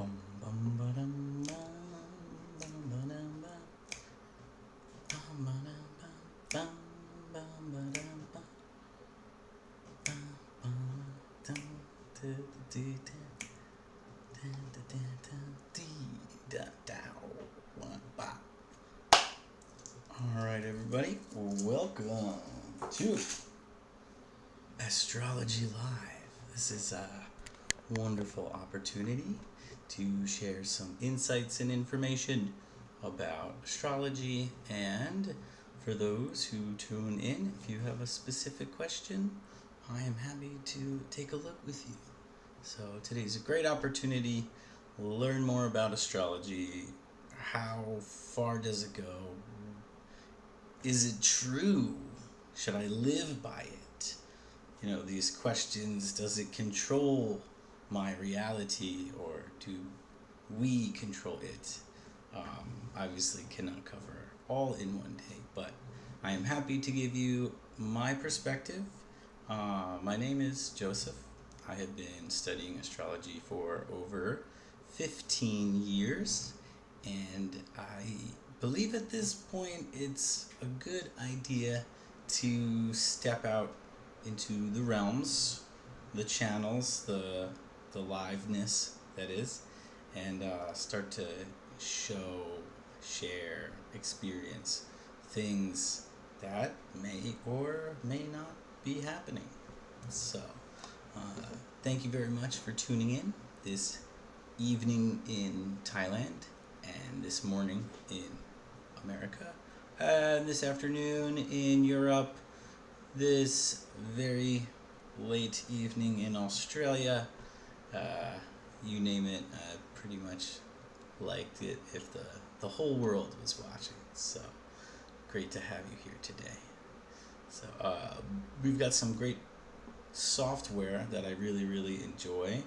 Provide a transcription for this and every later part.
Bum, bum, ba-dum, bum, bum, ba-dum, bum. Bum, ba-dum, bum, bum, ba-dum, bum. Bum, bum, dum, do-do-do-do. Dun, dun, dun, dun, dee, da, dow, one, bop. All right, everybody, welcome to Astrology Live. This is a wonderful opportunity to share some insights and information about astrology, and for those who tune in, if you have a specific question, I am happy to take a look with you. So today's a great opportunity to learn more about astrology. How far does it go? Is it true? Should I live by it? You know, these questions, does it control my reality, or do we control it? Obviously cannot cover all in one day, but I am happy to give you my perspective. My name is Joseph. I have been studying astrology for over 15 years, and I believe at this point it's a good idea to step out into the realms, the channels, the liveness that is, and start to show, share, experience things that may or may not be happening. So, thank you very much for tuning in this evening in Thailand, and this morning in America, and this afternoon in Europe, this very late evening in Australia. You name it, I pretty much liked it if the whole world was watching. So great to have you here today. So we've got some great software that I really enjoy,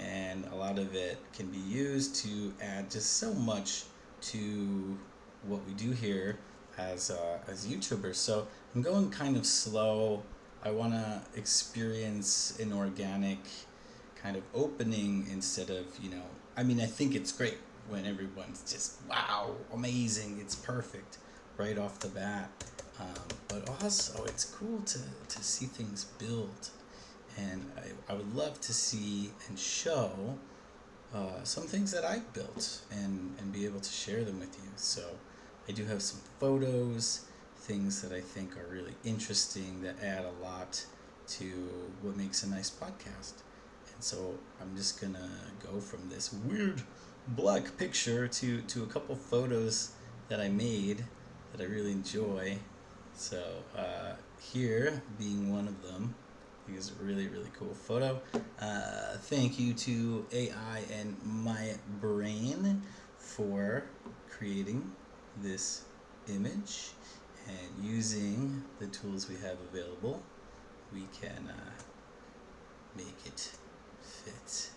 and a lot of it can be used to add just so much to what we do here as YouTubers. So I'm going kind of slow. I want to experience an organic kind of opening instead of, I think it's great when everyone's just, wow, amazing, it's perfect right off the bat. But also it's cool to see things build. And I would love to see and show some things that I built and be able to share them with you. So I do have some photos, things that I think are really interesting that add a lot to what makes a nice podcast. And so I'm just gonna go from this weird black picture to a couple photos that I made that I really enjoy. So here being one of them, I think is a really cool photo. Thank you to AI and my brain for creating this image, and using the tools we have available, we can make it fit.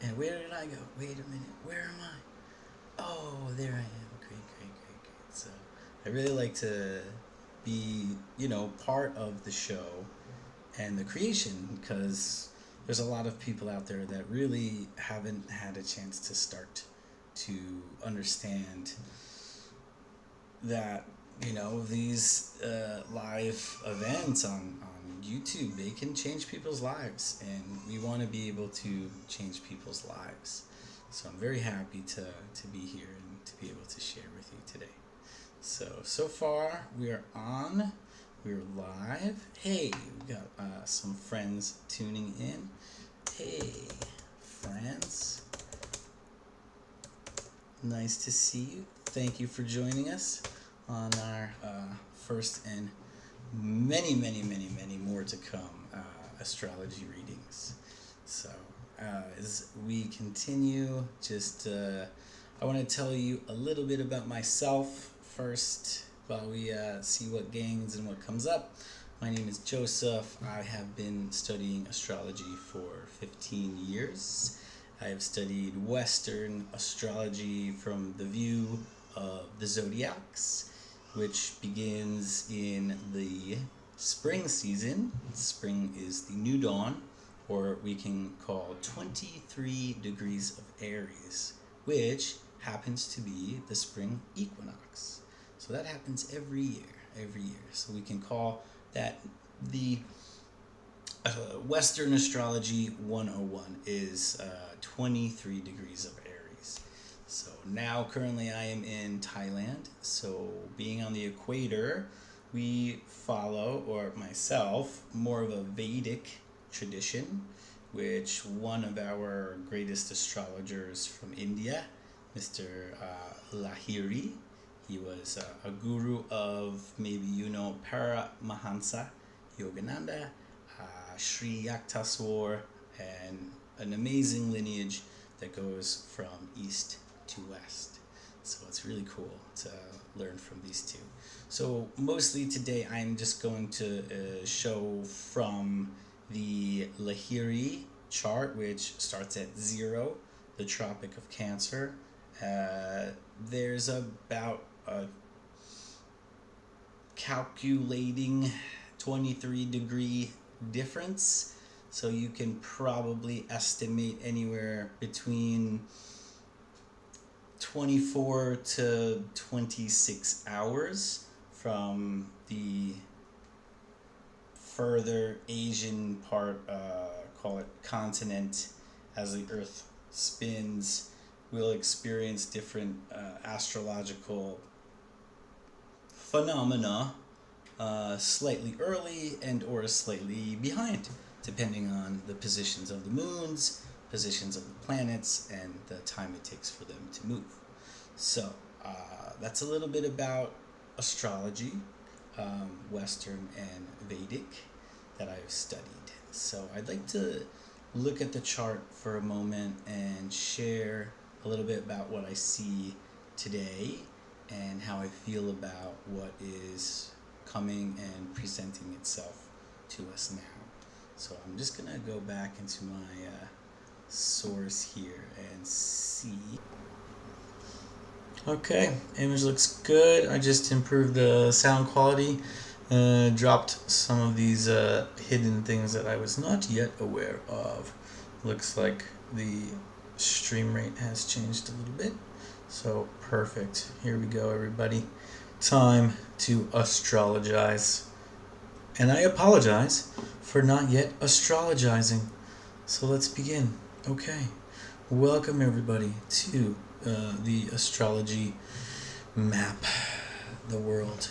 And where did I go? Wait a minute, where am I? Oh, there I am. Great. So I really like to be, part of the show and the creation, because there's a lot of people out there that really haven't had a chance to start to understand that, these live events on YouTube, they can change people's lives, and we want to be able to change people's lives. So I'm very happy to be here and to be able to share with you today. So far we're live. Hey, we got some friends tuning in. Hey, friends. Nice to see you. Thank you for joining us on our first and many more to come astrology readings. So as we continue, I want to tell you a little bit about myself first while we see what gains and what comes up. My name is Joseph. I have been studying astrology for 15 years. I have studied Western astrology from the view of the zodiacs, which begins in the spring season. Spring is the new dawn or we can call 23 degrees of Aries, which happens to be the spring equinox. So that happens every year. So we can call that the Western Astrology 101 is 23 degrees of Aries. So now currently I am in Thailand. So being on the equator, we follow, or myself, more of a Vedic tradition, which one of our greatest astrologers from India, Mr. Lahiri, he was a guru of, maybe you know, Paramahansa Yogananda, Sri Yaktaswar, and an amazing lineage that goes from east to west. So it's really cool to learn from these two. So mostly today I'm just going to show from the Lahiri chart, which starts at 0, the Tropic of Cancer. There's about a calculating 23 degree difference, so you can probably estimate anywhere between 24 to 26 hours from the further Asian part, call it continent, as the Earth spins. We'll experience different astrological phenomena slightly early and or slightly behind, depending on the positions of the moons, positions of the planets, and the time it takes for them to move. So that's a little bit about astrology, Western and Vedic, that I've studied. So I'd like to look at the chart for a moment and share a little bit about what I see today and how I feel about what is coming and presenting itself to us now. So I'm just gonna go back into my source here and see. Okay, image looks good. I just improved the sound quality, dropped some of these hidden things that I was not yet aware of. Looks like the stream rate has changed a little bit. So perfect. Here we go, everybody. Time to astrologize. And I apologize for not yet astrologizing. So let's begin. Okay. Welcome everybody to the astrology map. The world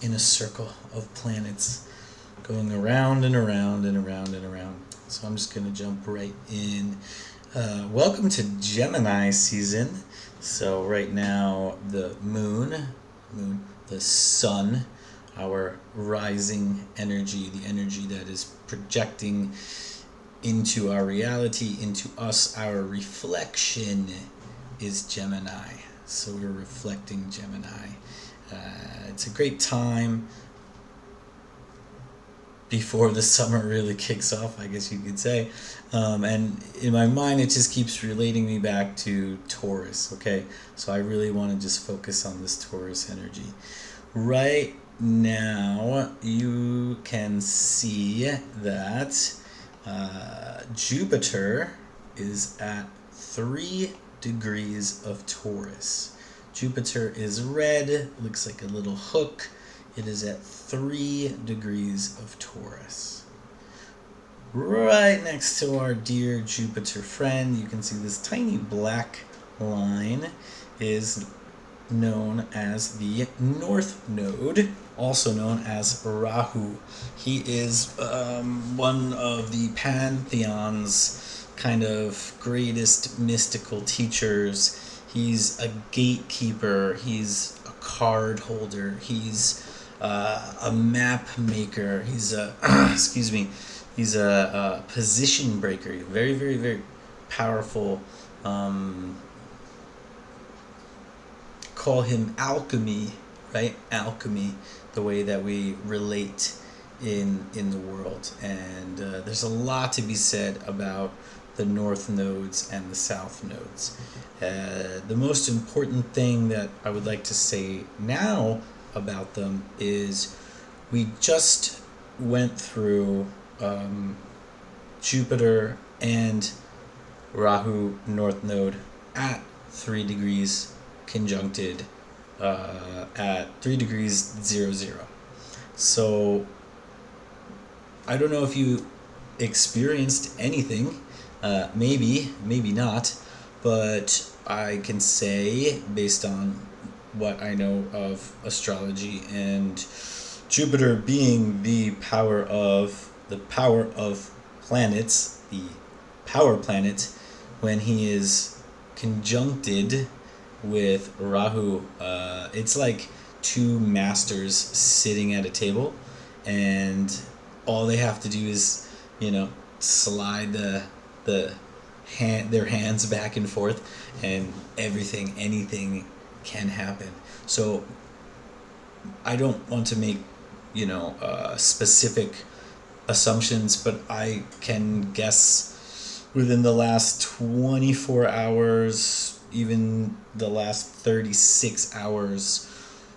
in a circle of planets going around and around and around and around. So I'm just going to jump right in. Welcome to Gemini season. So right now the moon, the sun, our rising energy, the energy that is projecting into our reality, into us, our reflection is Gemini. So we're reflecting Gemini. It's a great time before the summer really kicks off, I guess you could say. And in my mind, it just keeps relating me back to Taurus, okay? So I really want to just focus on this Taurus energy. Right now, you can see that Jupiter is at 3 degrees of Taurus. Jupiter is red, looks like a little hook. It is at 3 degrees of Taurus. Right next to our dear Jupiter friend, you can see this tiny black line is known as the North Node, also known as Rahu. He is one of the Pantheons' kind of greatest mystical teachers. He's a gatekeeper, he's a card holder, he's a map maker, he's a he's a position breaker, very, very, very powerful. Call him alchemy, right? Alchemy, the way that we relate in the world. And there's a lot to be said about the north nodes and the south nodes. The most important thing that I would like to say now about them is we just went through Jupiter and Rahu North Node at 3 degrees conjuncted at 3 degrees 00. So I don't know if you experienced anything, maybe not, but I can say, based on what I know of astrology and Jupiter being the power of planets, the power planet, when he is conjuncted with Rahu, it's like two masters sitting at a table, and all they have to do is, slide their hands back and forth, and anything can happen. So I don't want to make specific assumptions, but I can guess within the last 24 hours, even the last 36 hours,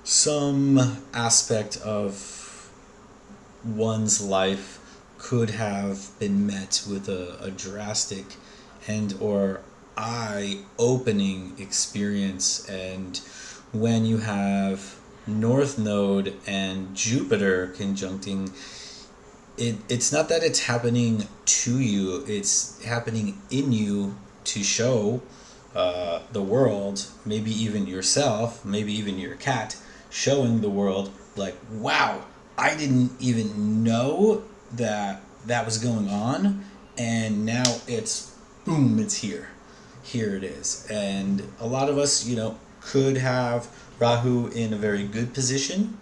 some aspect of one's life could have been met with a drastic and or eye-opening experience. And when you have North Node and Jupiter conjuncting, it's not that it's happening to you, it's happening in you to show the world, maybe even yourself, maybe even your cat, showing the world like, wow, I didn't even know that was going on, and now it's boom, it's here it is. And a lot of us could have Rahu in a very good position.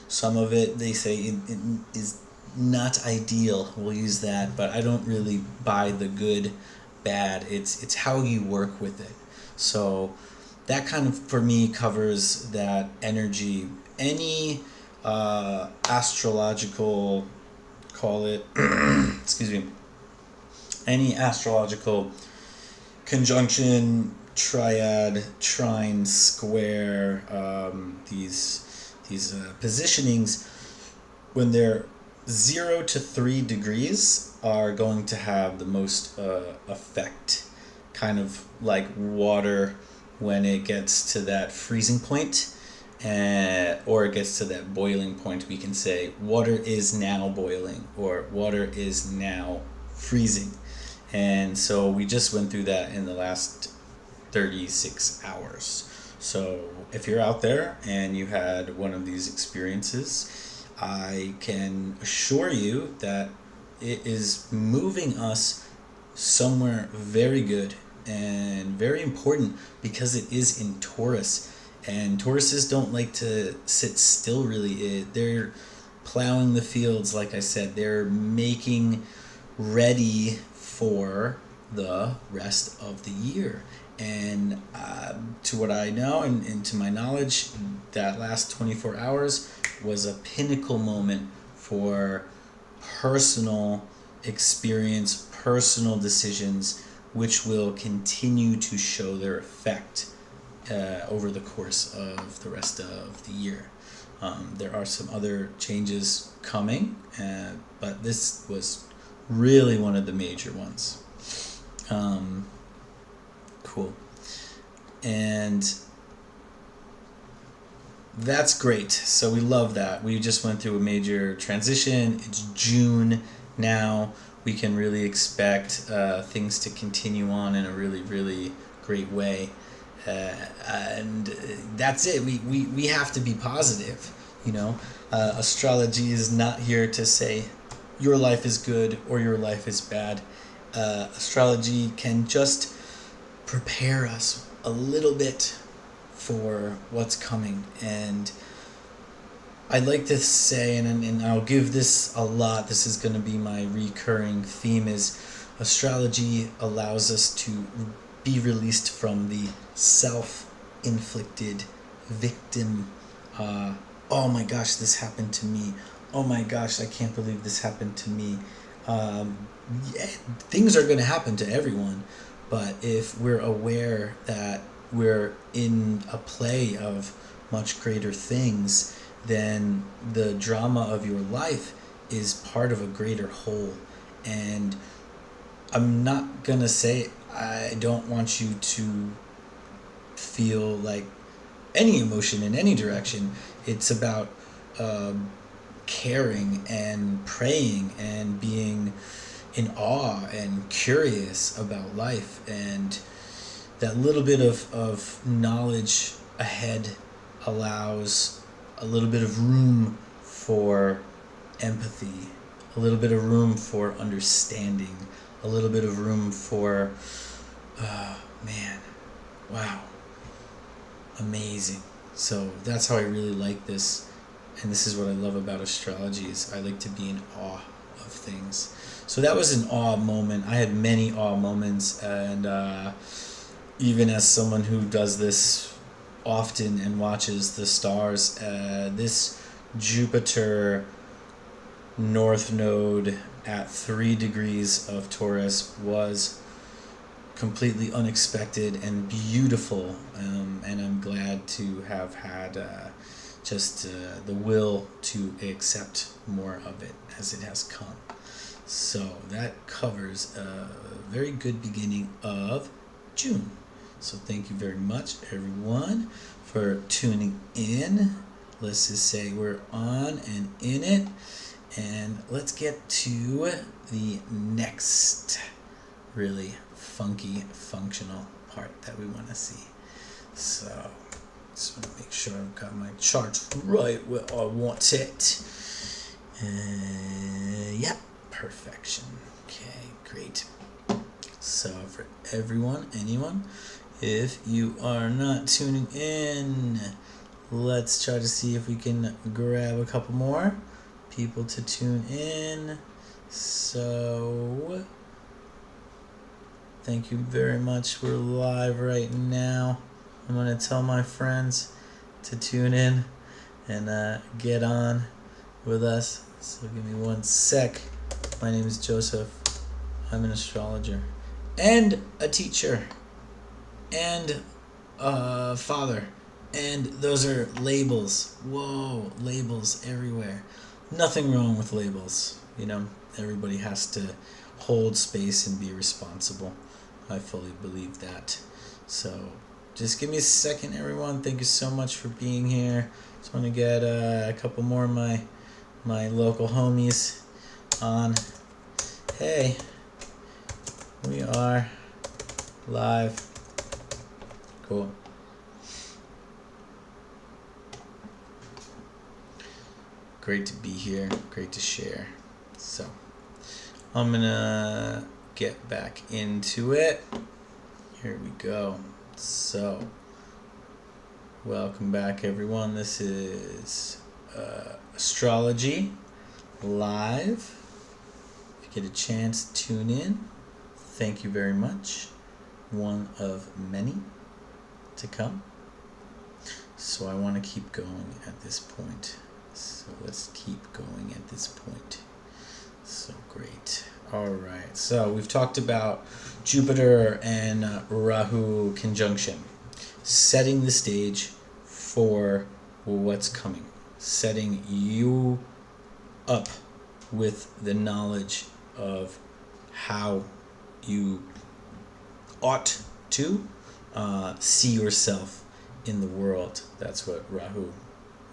Some of it, they say, it is not ideal, we'll use that, but I don't really buy the good bad. It's how you work with it. So that kind of, for me, covers that energy. Any astrological, call it excuse me, any astrological conjunction, triad, trine, square, these positionings, when they're 0 to 3 degrees, are going to have the most effect, kind of like water when it gets to that freezing point, or it gets to that boiling point. We can say water is now boiling, or water is now freezing. And so we just went through that in the last 36 hours. So if you're out there and you had one of these experiences, I can assure you that it is moving us somewhere very good and very important, because it is in Taurus. And Tauruses don't like to sit still, really. They're plowing the fields, like I said. They're making ready for the rest of the year. And to what I know and to my knowledge, that last 24 hours was a pinnacle moment for personal experience, personal decisions, which will continue to show their effect over the course of the rest of the year. There are some other changes coming, but this was really one of the major ones. Cool. And that's great. So we love that. We just went through a major transition. It's June now. We can really expect things to continue on in a really, really great way. And that's it. We have to be positive. Astrology is not here to say your life is good or your life is bad. Astrology can just prepare us a little bit for what's coming. And I like to say, and I'll give this a lot, this is going to be my recurring theme, is astrology allows us to be released from the self-inflicted victim. Oh my gosh, this happened to me. Oh my gosh, I can't believe this happened to me. Yeah, things are going to happen to everyone, but if we're aware that we're in a play of much greater things, then the drama of your life is part of a greater whole. And I'm not gonna say I don't want you to feel like any emotion in any direction. It's about caring and praying and being in awe and curious about life, and that little bit of knowledge ahead allows a little bit of room for empathy, a little bit of room for understanding, a little bit of room for man, wow, amazing. So that's how I really like this, and this is what I love about astrology, is I like to be in awe of things. So that was an awe moment. I had many awe moments, and even as someone who does this often and watches the stars, this Jupiter North Node at 3 degrees of Taurus was completely unexpected and beautiful, and I'm glad to have had just the will to accept more of it as it has come. So that covers a very good beginning of June. So thank you very much, everyone, for tuning in. Let's just say we're on and in it, and let's get to the next really funky functional part that we want to see. So just want to make sure I've got my charts right where I want it. Yep, perfection. Okay, great. So for everyone, anyone, if you are not tuning in, let's try to see if we can grab a couple more people to tune in. So thank you very much. We're live right now. I'm going to tell my friends to tune in and get on with us. So give me one sec. My name is Joseph. I'm an astrologer and a teacher and a father. And those are labels. Whoa, labels everywhere. Nothing wrong with labels. You know, everybody has to hold space and be responsible. I fully believe that. So just give me a second, everyone. Thank you so much for being here. Just want to get a couple more of my local homies on. Hey, we are live. Cool. Great to be here. Great to share. So I'm gonna get back into it. Here we go. So welcome back, everyone. This is Astrology Live. If you get a chance, tune in. Thank you very much. One of many to come. So I want to keep going at this point. So let's keep going at this point. So great. All right. So we've talked about Jupiter and Rahu conjunction, setting the stage for what's coming, setting you up with the knowledge of how you ought to see yourself in the world. That's what Rahu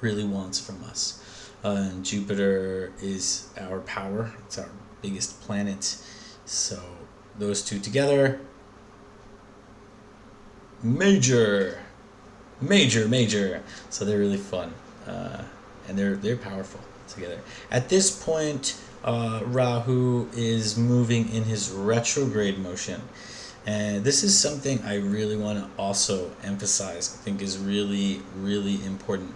really wants from us. And Jupiter is our power. It's our biggest planet. So those two together, major. So they're really fun, and they're powerful together. At this point, Rahu is moving in his retrograde motion, and this is something I really want to also emphasize. I think is really important.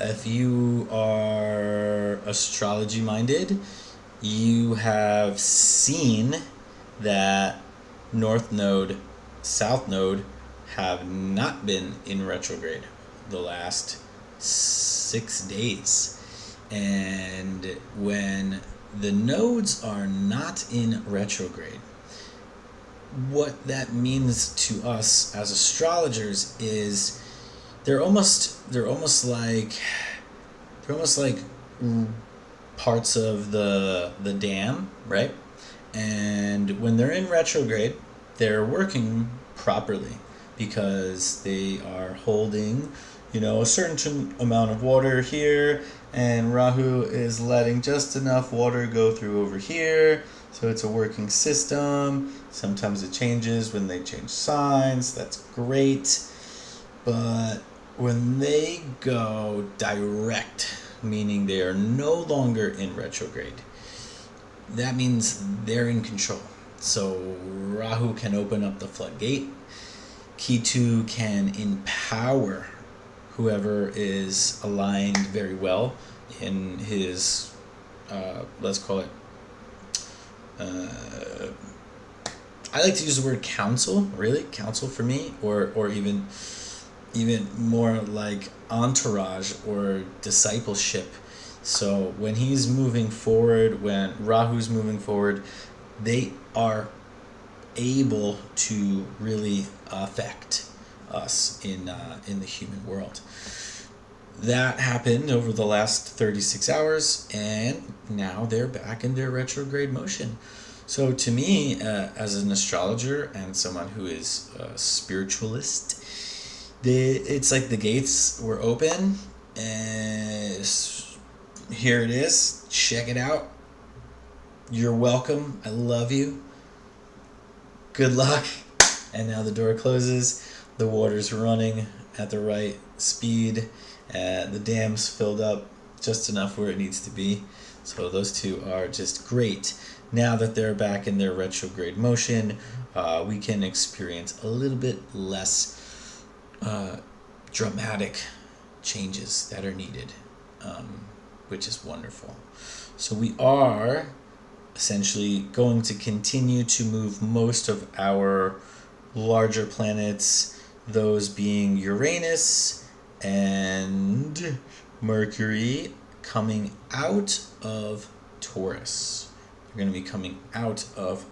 If you are astrology minded, you have seen that North Node, South Node have not been in retrograde the last 6 days. And when the nodes are not in retrograde, what that means to us as astrologers is they're almost like parts of the dam, right? And And when they're in retrograde, they're working properly because they are holding, a certain amount of water here, and Rahu is letting just enough water go through over here. So it's a working system. Sometimes it changes when they change signs. That's great. But when they go direct, meaning they are no longer in retrograde, that means they're in control. So Rahu can open up the floodgate. Ketu can empower whoever is aligned very well in his, let's call it, I like to use the word counsel, really, counsel for me, or even more like entourage or discipleship. So when he's moving forward, when Rahu's moving forward, they are able to really affect us in the human world. That happened over the last 36 hours, and now they're back in their retrograde motion. So to me, as an astrologer and someone who is a spiritualist, it's like the gates were open, and here it is. Check it out. You're welcome. I love you. Good luck. And now the door closes. The water's running at the right speed. The dam's filled up just enough where it needs to be. So those two are just great. Now that they're back in their retrograde motion, we can experience a little bit less dramatic changes that are needed, which is wonderful. So we are essentially going to continue to move most of our larger planets, those being Uranus and Mercury, coming out of Taurus. They're going to be coming out of